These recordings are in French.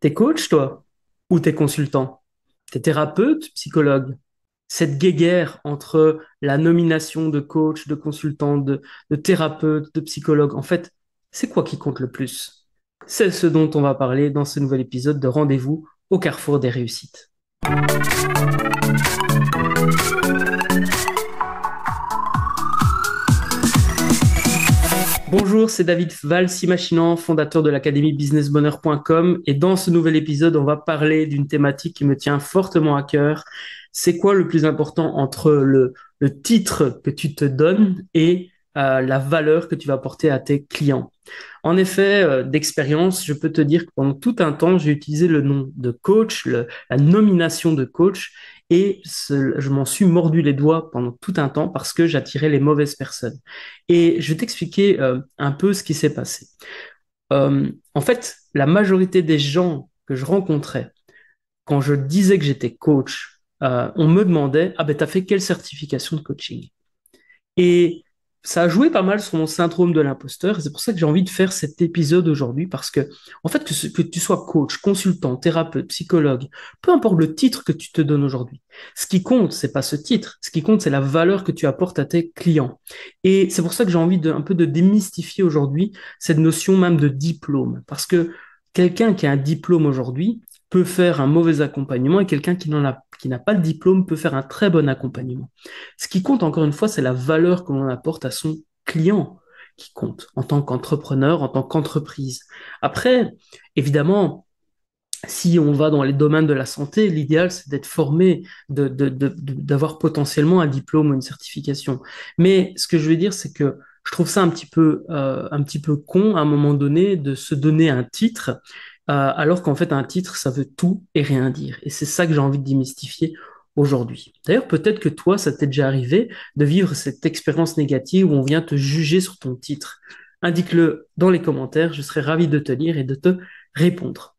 T'es coach, toi? Ou t'es consultant? T'es thérapeute, psychologue? Cette guéguerre entre la nomination de coach, de consultant, de thérapeute, de psychologue, en fait, c'est quoi qui compte le plus? C'est ce dont on va parler dans ce nouvel épisode de Rendez-vous au carrefour des réussites. Bonjour, c'est David Valsi-Machinant, fondateur de l'académie businessbonheur.com, et dans ce nouvel épisode, on va parler d'une thématique qui me tient fortement à cœur. C'est quoi le plus important entre le titre que tu te donnes et la valeur que tu vas apporter à tes clients? En effet, d'expérience, je peux te dire que pendant tout un temps, j'ai utilisé le nom de coach, la nomination de coach, et je m'en suis mordu les doigts pendant tout un temps parce que j'attirais les mauvaises personnes. Et je vais t'expliquer un peu ce qui s'est passé. En fait, la majorité des gens que je rencontrais, quand je disais que j'étais coach, on me demandait, ah ben, t'as fait quelle certification de coaching? Et ça a joué pas mal sur mon syndrome de l'imposteur. Et c'est pour ça que j'ai envie de faire cet épisode aujourd'hui parce que, en fait, que tu sois coach, consultant, thérapeute, psychologue, peu importe le titre que tu te donnes aujourd'hui, ce qui compte, c'est pas ce titre. Ce qui compte, c'est la valeur que tu apportes à tes clients. Et c'est pour ça que j'ai envie un peu de démystifier aujourd'hui cette notion même de diplôme. Parce que quelqu'un qui a un diplôme aujourd'hui peut faire un mauvais accompagnement et quelqu'un qui n'a pas le diplôme peut faire un très bon accompagnement. Ce qui compte, encore une fois, c'est la valeur que l'on apporte à son client qui compte en tant qu'entrepreneur, en tant qu'entreprise. Après, évidemment, si on va dans les domaines de la santé, l'idéal, c'est d'être formé, d'avoir potentiellement un diplôme ou une certification. Mais ce que je veux dire, c'est que je trouve ça un petit peu con à un moment donné de se donner un titre, alors qu'en fait, un titre, ça veut tout et rien dire. Et c'est ça que j'ai envie de démystifier aujourd'hui. D'ailleurs, peut-être que toi, ça t'est déjà arrivé de vivre cette expérience négative où on vient te juger sur ton titre. Indique-le dans les commentaires, je serai ravi de te lire et de te répondre.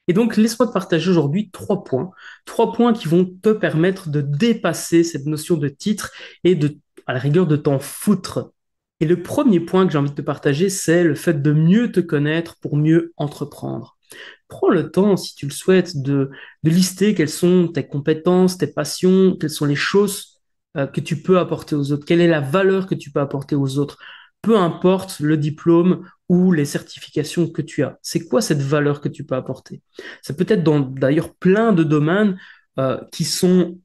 Et donc, laisse-moi te partager aujourd'hui trois points qui vont te permettre de dépasser cette notion de titre et à la rigueur, de t'en foutre. Et le premier point que j'ai envie de te partager, c'est le fait de mieux te connaître pour mieux entreprendre. Prends le temps, si tu le souhaites, de lister quelles sont tes compétences, tes passions, quelles sont les choses que tu peux apporter aux autres, quelle est la valeur que tu peux apporter aux autres, peu importe le diplôme ou les certifications que tu as. C'est quoi cette valeur que tu peux apporter? Ça peut être dans d'ailleurs plein de domaines qui sont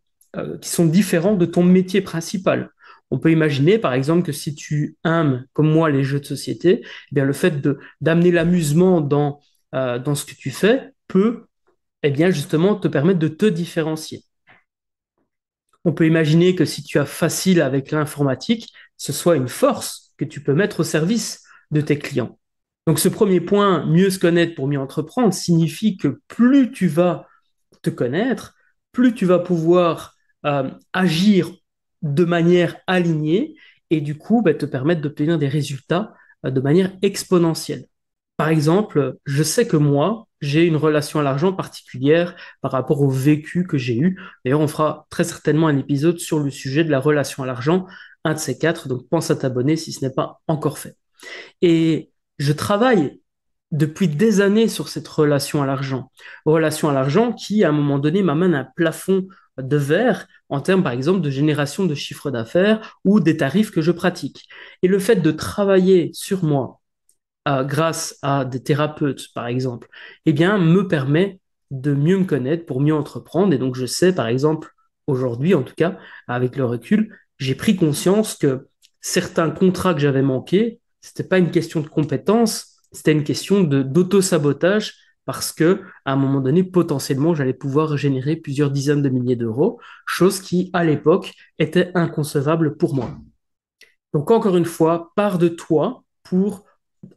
différents de ton métier principal. On peut imaginer, par exemple, que si tu aimes, comme moi, les jeux de société, eh bien, le fait d'amener l'amusement dans ce que tu fais peut, eh bien, justement, te permettre de te différencier. On peut imaginer que si tu as facile avec l'informatique, ce soit une force que tu peux mettre au service de tes clients. Donc, ce premier point, mieux se connaître pour mieux entreprendre, signifie que plus tu vas te connaître, plus tu vas pouvoir agir de manière alignée et du coup, te permettre d'obtenir des résultats de manière exponentielle. Par exemple, je sais que moi, j'ai une relation à l'argent particulière par rapport au vécu que j'ai eu. D'ailleurs, on fera très certainement un épisode sur le sujet de la relation à l'argent, un de ces quatre, donc pense à t'abonner si ce n'est pas encore fait. Et je travaille depuis des années sur cette relation à l'argent qui, à un moment donné, m'amène à un plafond de verre en termes, par exemple, de génération de chiffre d'affaires ou des tarifs que je pratique. Et le fait de travailler sur moi, grâce à des thérapeutes, par exemple, eh bien, me permet de mieux me connaître pour mieux entreprendre. Et donc, je sais, par exemple, aujourd'hui, en tout cas, avec le recul, j'ai pris conscience que certains contrats que j'avais manqués, c'était pas une question de compétence, c'était une question d'auto-sabotage parce que, à un moment donné, potentiellement, j'allais pouvoir générer plusieurs dizaines de milliers d'euros, chose qui, à l'époque, était inconcevable pour moi. Donc, encore une fois, pars de toi pour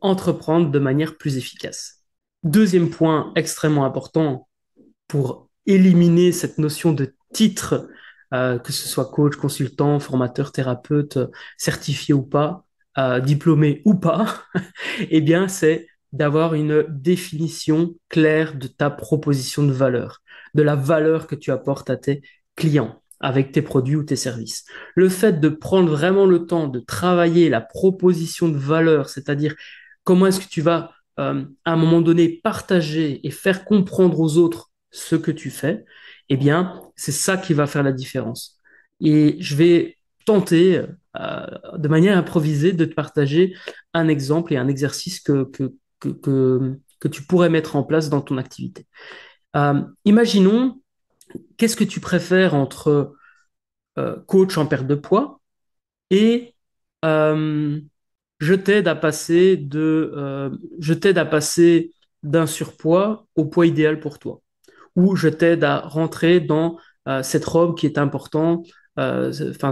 entreprendre de manière plus efficace. Deuxième point extrêmement important pour éliminer cette notion de titre, que ce soit coach, consultant, formateur, thérapeute, certifié ou pas, diplômé ou pas, eh bien, c'est d'avoir une définition claire de ta proposition de valeur, de la valeur que tu apportes à tes clients avec tes produits ou tes services. Le fait de prendre vraiment le temps de travailler la proposition de valeur, c'est-à-dire comment est-ce que tu vas à un moment donné, partager et faire comprendre aux autres ce que tu fais, eh bien, c'est ça qui va faire la différence. Et je vais tenter, de manière improvisée, de te partager un exemple et un exercice que tu pourrais mettre en place dans ton activité. Imaginons, qu'est-ce que tu préfères entre coach en perte de poids et euh, je t'aide à passer d'un surpoids au poids idéal pour toi, ou je t'aide à rentrer dans cette robe qui est importante, enfin,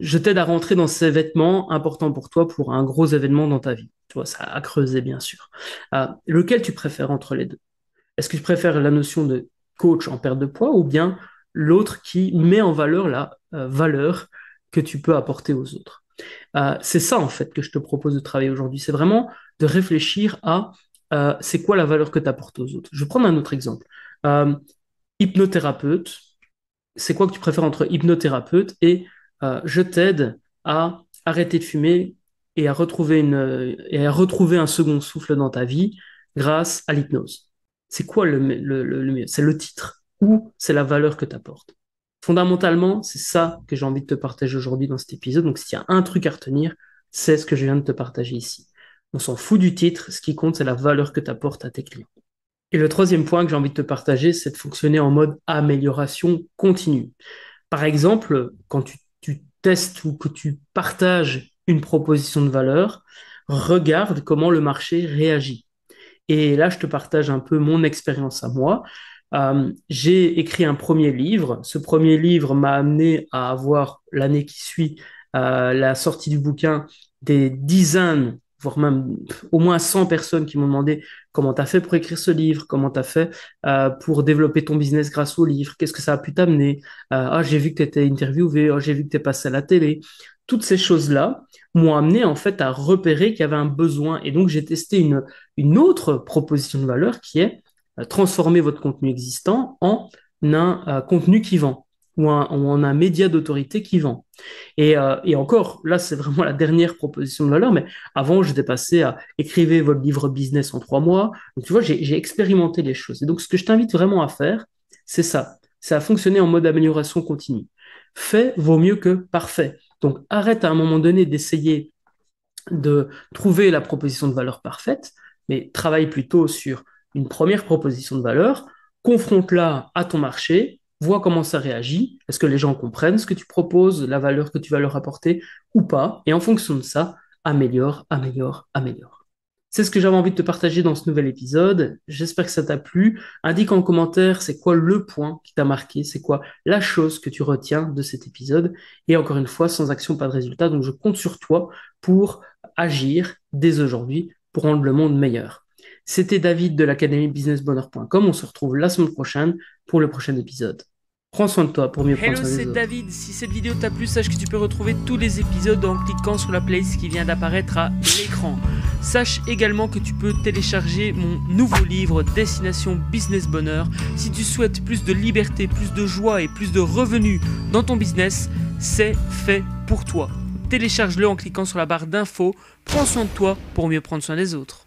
je t'aide à rentrer dans ces vêtements importants pour toi pour un gros événement dans ta vie. Tu vois, ça a creusé, bien sûr. Lequel tu préfères entre les deux? Est-ce que tu préfères la notion de coach en perte de poids ou bien l'autre qui met en valeur la valeur que tu peux apporter aux autres? C'est ça, en fait, que je te propose de travailler aujourd'hui. C'est vraiment de réfléchir à c'est quoi la valeur que tu apportes aux autres. Je vais prendre un autre exemple. Euh, Hypnothérapeute, c'est quoi que tu préfères entre hypnothérapeute et je t'aide à arrêter de fumer et à retrouver un second souffle dans ta vie grâce à l'hypnose. C'est quoi le mieux? C'est le titre ou c'est la valeur que tu apportes? Fondamentalement, c'est ça que j'ai envie de te partager aujourd'hui dans cet épisode. Donc, s'il y a un truc à retenir, c'est ce que je viens de te partager ici. On s'en fout du titre, ce qui compte, c'est la valeur que tu apportes à tes clients. Et le troisième point que j'ai envie de te partager, c'est de fonctionner en mode amélioration continue. Par exemple, quand tu testes ou que tu partages une proposition de valeur, regarde comment le marché réagit. Et là, je te partage un peu mon expérience à moi. J'ai écrit un premier livre. Ce premier livre m'a amené à avoir l'année qui suit la sortie du bouquin des dizaines, voire même au moins 100 personnes qui m'ont demandé comment tu as fait pour écrire ce livre, comment tu as fait pour développer ton business grâce au livre, qu'est-ce que ça a pu t'amener. J'ai vu que tu étais interviewé, j'ai vu que tu es passé à la télé. Toutes ces choses-là m'ont amené en fait à repérer qu'il y avait un besoin. Et donc j'ai testé une autre proposition de valeur qui est transformer votre contenu existant en un contenu qui vend ou en un média d'autorité qui vend. Et encore, là, c'est vraiment la dernière proposition de valeur, mais avant, j'étais passé à écrivez votre livre business en 3 mois. Donc, tu vois, j'ai expérimenté les choses. Et donc, ce que je t'invite vraiment à faire, c'est ça. C'est à fonctionner en mode amélioration continue. Fait vaut mieux que parfait. Donc, arrête à un moment donné d'essayer de trouver la proposition de valeur parfaite, mais travaille plutôt sur une première proposition de valeur, confronte-la à ton marché, vois comment ça réagit, est-ce que les gens comprennent ce que tu proposes, la valeur que tu vas leur apporter ou pas, et en fonction de ça, améliore, améliore, améliore. C'est ce que j'avais envie de te partager dans ce nouvel épisode. J'espère que ça t'a plu. Indique en commentaire c'est quoi le point qui t'a marqué, c'est quoi la chose que tu retiens de cet épisode. Et encore une fois, sans action, pas de résultat. Donc je compte sur toi pour agir dès aujourd'hui pour rendre le monde meilleur. C'était David de l'Académie businessbonheur.com. On se retrouve la semaine prochaine pour le prochain épisode. Prends soin de toi pour mieux prendre Hello, soin des c'est autres. David. Si cette vidéo t'a plu, sache que tu peux retrouver tous les épisodes en cliquant sur la playlist qui vient d'apparaître à l'écran. Sache également que tu peux télécharger mon nouveau livre Destination Business Bonheur. Si tu souhaites plus de liberté, plus de joie et plus de revenus dans ton business, c'est fait pour toi. Télécharge-le en cliquant sur la barre d'infos. Prends soin de toi pour mieux prendre soin des autres.